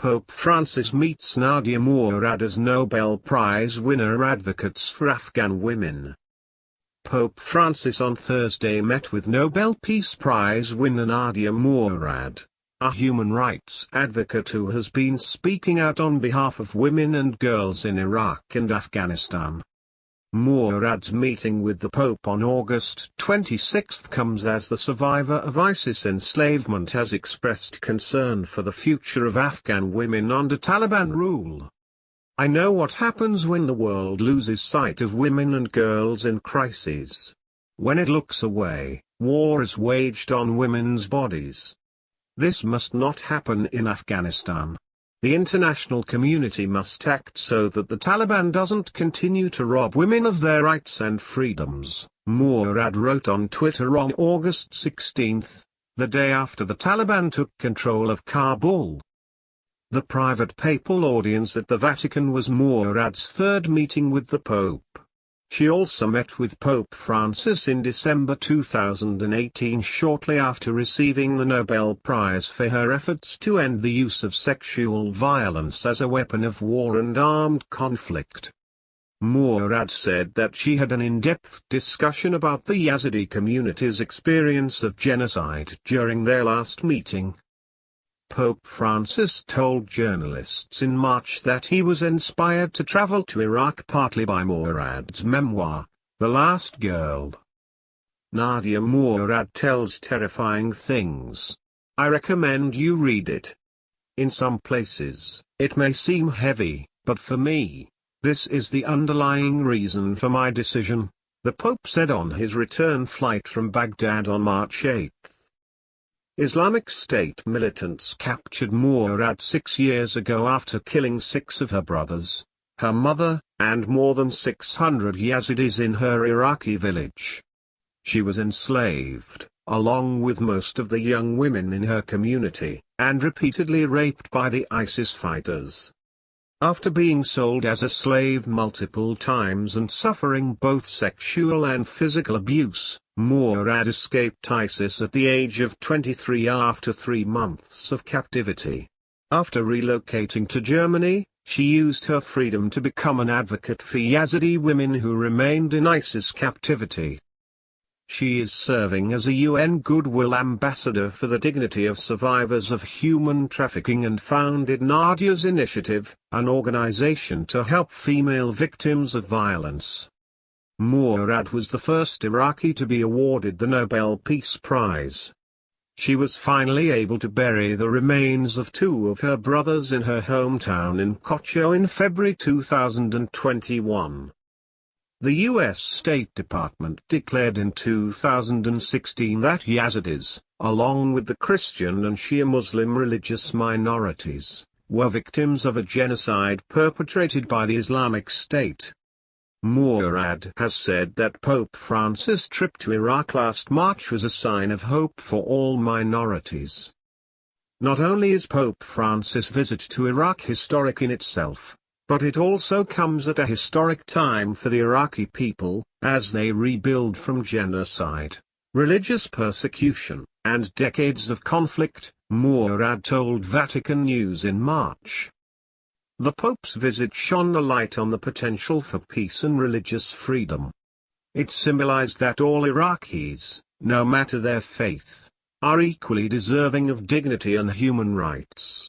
Pope Francis meets Nadia Murad as Nobel Prize winner advocates for Afghan women. Pope Francis on Thursday met with Nobel Peace Prize winner Nadia Murad, a human rights advocate who has been speaking out on behalf of women and girls in Iraq and Afghanistan. Murad's meeting with the Pope on August 26 comes as the survivor of ISIS enslavement has expressed concern for the future of Afghan women under Taliban rule. "I know what happens when the world loses sight of women and girls in crises. When it looks away, war is waged on women's bodies. This must not happen in Afghanistan. The international community must act so that the Taliban doesn't continue to rob women of their rights and freedoms," Murad wrote on Twitter on August 16, the day after the Taliban took control of Kabul. The private papal audience at the Vatican was Murad's third meeting with the Pope. She also met with Pope Francis in December 2018 shortly after receiving the Nobel Prize for her efforts to end the use of sexual violence as a weapon of war and armed conflict. Murad said that she had an in-depth discussion about the Yazidi community's experience of genocide during their last meeting. Pope Francis told journalists in March that he was inspired to travel to Iraq partly by Murad's memoir, The Last Girl. Nadia Murad tells terrifying things. "I recommend you read it. In some places, it may seem heavy, but for me, this is the underlying reason for my decision," the Pope said on his return flight from Baghdad on March 8. Islamic State militants captured Murad 6 years ago after killing 6 of her brothers, her mother, and more than 600 Yazidis in her Iraqi village. She was enslaved, along with most of the young women in her community, and repeatedly raped by the ISIS fighters. After being sold as a slave multiple times and suffering both sexual and physical abuse, Murad escaped ISIS at the age of 23 after 3 months of captivity. After relocating to Germany, she used her freedom to become an advocate for Yazidi women who remained in ISIS captivity. She is serving as a UN Goodwill Ambassador for the dignity of survivors of human trafficking and founded Nadia's Initiative, an organization to help female victims of violence. Murad was the first Iraqi to be awarded the Nobel Peace Prize. She was finally able to bury the remains of 2 of her brothers in her hometown in Kocho in February 2021. The U.S. State Department declared in 2016 that Yazidis, along with the Christian and Shia Muslim religious minorities, were victims of a genocide perpetrated by the Islamic State. Murad has said that Pope Francis' trip to Iraq last March was a sign of hope for all minorities. Not only is Pope Francis' visit to Iraq historic in itself, but it also comes at a historic time for the Iraqi people, as they rebuild from genocide, religious persecution, and decades of conflict, Murad told Vatican News in March. The Pope's visit shone a light on the potential for peace and religious freedom. It symbolized that all Iraqis, no matter their faith, are equally deserving of dignity and human rights.